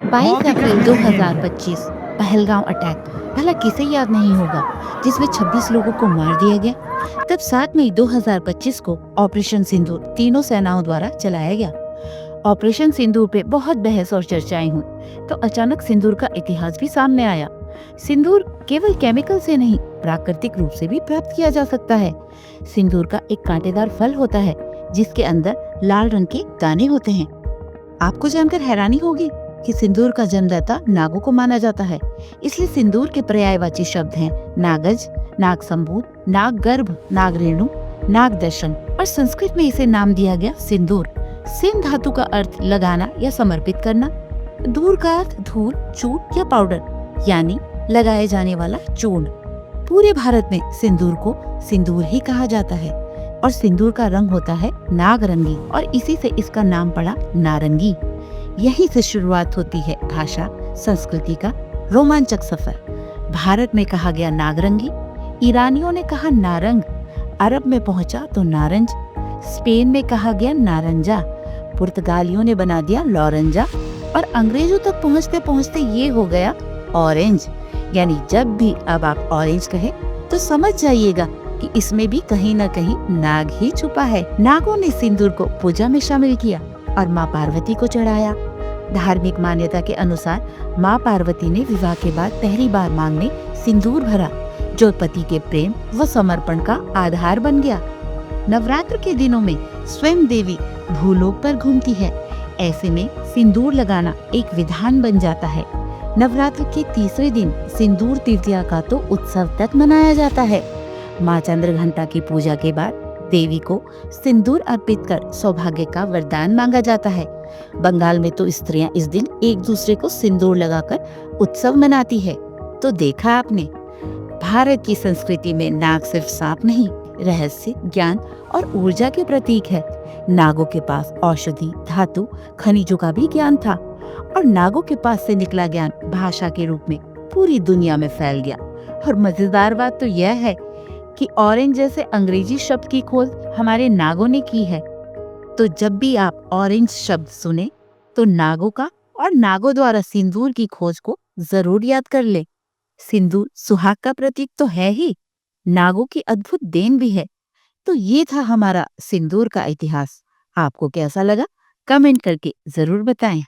22 बहुत ही अप्रैल कष्ट में थे ये। 2025 पहलगांव अटैक। भला किसे याद नहीं होगा, जिसमें 26 लोगों को मार दिया गया। तब 7 मई 2025 को ऑपरेशन सिंदूर तीनों सेनाओं द्वारा चलाया गया। ऑपरेशन सिंदूर पे बहुत बहस और चर्चाएं हुई, तो अचानक सिंदूर का इतिहास भी सामने आया। सिंदूर केवल केमिकल से नहीं, प्राकृतिक रूप से भी प्राप्त किया जा सकता है। सिंदूर का एक कांटेदार फल होता है, जिसके अंदर लाल रंग के दाने होते हैं। आपको जानकर हैरानी होगी कि सिंदूर का जन्मदाता नागों को माना जाता है। इसलिए सिंदूर के पर्यायवाची शब्द हैं नागज, नाग संबूत, नाग गर्भ, नाग रेणु, नाग दर्शन, और संस्कृत में इसे नाम दिया गया सिंदूर। सिन धातु का अर्थ लगाना या समर्पित करना। दूर का अर्थ धूल, चूट या पाउडर, यानी लगाए जाने वाला चूर्ण। पूरे भारत में सिंदूर को सिंदूर ही कहा जाता है, और सिंदूर का रंग होता है नागरंगी, और इसी से इसका नाम पड़ा नारंगी। यहीं से शुरुआत होती है भाषा संस्कृति का रोमांचक सफर। भारत में कहा गया नागरंगी, ईरानियों ने कहा नारंग, अरब में पहुंचा तो नारंज, स्पेन में कहा गया नारंजा, पुर्तगालियों ने बना दिया लॉरेंजा, और अंग्रेजों तक पहुंचते पहुंचते ये हो गया ऑरेंज। यानी जब भी अब आप ऑरेंज कहे तो समझ जाइएगा कि इसमें भी कहीं न कहीं नाग ही छुपा है। नागों ने सिंदूर को पूजा में शामिल किया और माँ पार्वती को चढ़ाया। धार्मिक मान्यता के अनुसार माँ पार्वती ने विवाह के बाद पहली बार मांग में सिंदूर भरा, जो पति के प्रेम व समर्पण का आधार बन गया। नवरात्र के दिनों में स्वयं देवी भूलोक पर घूमती है। ऐसे में सिंदूर लगाना एक विधान बन जाता है। नवरात्र के तीसरे दिन सिंदूर तृतीया का तो उत्सव तक मनाया जाता है। माँ चंद्रघंटा की पूजा के बाद देवी को सिंदूर अर्पित कर सौभाग्य का वरदान मांगा जाता है। बंगाल में तो स्त्रियां इस दिन एक दूसरे को सिंदूर लगाकर उत्सव मनाती है। तो देखा आपने, भारत की संस्कृति में नाग सिर्फ सांप नहीं, रहस्य, ज्ञान और ऊर्जा के प्रतीक है। नागों के पास औषधि, धातु, खनिजों का भी ज्ञान था, और नागों के पास से निकला ज्ञान भाषा के रूप में पूरी दुनिया में फैल गया। और मजेदार बात तो यह है कि ऑरेंज जैसे अंग्रेजी शब्द की खोज हमारे नागों ने की है। तो जब भी आप ऑरेंज शब्द सुने तो नागों का और नागों द्वारा सिंदूर की खोज को जरूर याद कर ले। सिंदूर सुहाग का प्रतीक तो है ही, नागों की अद्भुत देन भी है। तो ये था हमारा सिंदूर का इतिहास। आपको कैसा लगा? कमेंट करके जरूर बताएं।